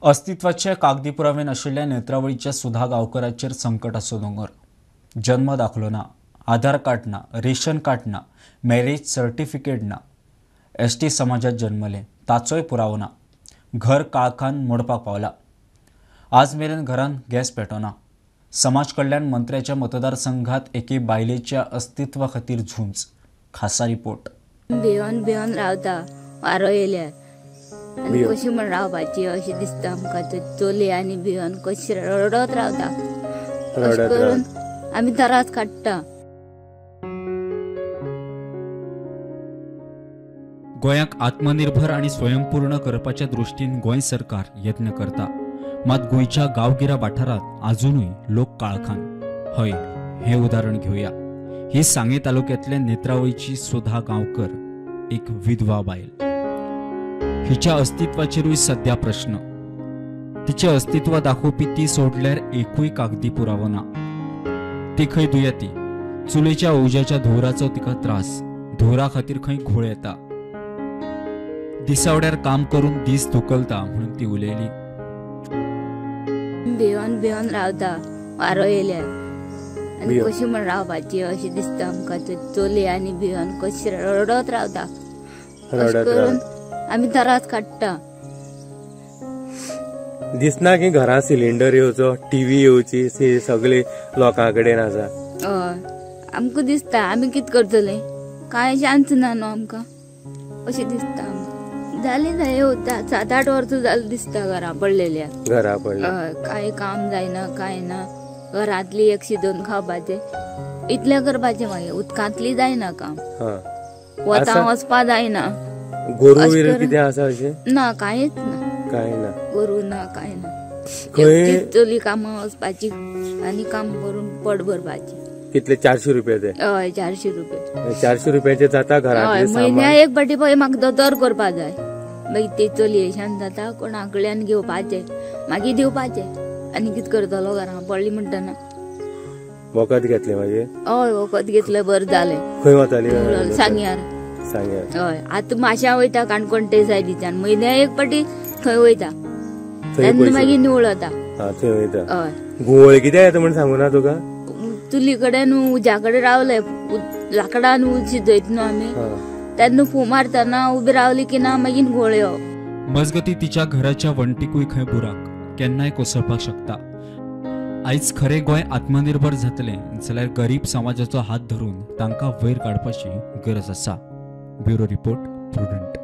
अस्तित्वाचे कागदी पुरावे नाशिल्ल्या नेत्रावळीच्या सुधा गांवकराचेर संकटाचो दोंगर। जन्म दाखलो ना, आधार कार्ड ना, रेशन कार्ड ना, मॅरेज सर्टिफिकेट ना, एसटी समाजात जन्मले ताचोय पुरावो ना, घर काळखान मोडपाक पावला। आज मेरेन घरान गॅस पेटोना। समाज कल्याण मंत्र्याच्या मतदारसंघात एके बायलेच्या अस्तित्वा खातीर झुंज। खासा रिपोर्ट। भिवन रावता वारो येयल्यार आनी कशी म्हण रावपाची अशें दिसता आमकां। चली आनी भिवन कशी रडत रावता, अशें करून आमी त्रास काडटा। गोंयाक आत्मनिर्भर आणि स्वयंपूर्ण करपाच्या दृष्टीन गोंय सरकार यत्न करता, मात गोंयच्या गांवगिऱ्या वाठारांत अजूनय लोक काळखान। हय, हे उदाहरण घेऊया। ही सांगे तालुक्यातल्या नेत्रावळीची सुधा गांवकर, एक विधवा बायल। हिच्या अस्तित्वाचेरूय सध्या प्रश्न। तिचे अस्तित्व दाखोवपी ती सोडल्यार एकूय कागदी पुरावो ना। ती खंय दुयेती, चुलेच्या ओज्याच्या धुवराचो तिका त्रास, धुवरा खातीर खंय घोळ येता। दिसावड्यार काम करून दीस धुकलता म्हणून ती उलयली। भिवन रावता वारो येयल्यार आनी कशी म्हण रावपाची अशें दिसता आमकां। चली आनी भिवन कशी रडत रावता, अशें करून आमी त्रास काडटा। दिसना की घरा सिलिंडर येवचो, टीव्ही येवची, सगळे लोकां कडेन आसा। हय, आमकां दिसता आमी कितें करतले, कांय चान्स ना न्हू आमकां, अशें दिसता आमकां। जाली येवता 7-8 वर्सां जाली दिसता घरा पडलेल्या। हय, कांय काम जायना, कांय ना। घरांतली 102 खावपाचें इतलें करपाचें, मागीर उदकांतली जायना काम, वतां वचपा जायना। गोरू कितें आसा अशें ना, कांयच ना, कांय ना, गोरू ना, कांय ना। एकटीच चली कामां वचपाची आनी काम करून पड भरपाची। कितले 400 रुपया ते? हय, 400 रुपया। 400 रुपयाचे जाता घरांतले सामान? म्हयन्याक एक फावटी पळय म्हाका दोतोर करपा जाय, मागीर ते चलयेच्यान जाता कोणा कडल्यान घेवपाचें, मागीर दिवपाचें। आनी कितें करतलो घरां पडली म्हणटना। वखद घेतले मागीर? हय, वखद घेतलें, बरें जालें। खंय वताली? सांग्यार। हय, आतां माश्यां वयता काणकोण ते सायडीच्यान, म्हयन्याक एक फावटी थंय वयता, तेन्ना मागीर निवळ जाता। थंय वयता। हय, घुंवळ कितें येता म्हण सांगू ना तुका? चुली कडेन उज्या कडेन रावले, लाकडान उज शिजयत न्हू आमी, तेन्ना फू मारतना उबी रावली की ना मागीर घोळ येवप। मजगती तिच्या घराच्या वण्टीकूय खंय बुराक केन्नाय कोसळपाक शकता। आयज खरे गोंय आत्मनिर्भर जातलें जाल्यार गरीब समाजाचो हात धरून तांकां वयर काडपाची गरज आसा। Bureau report, prudent.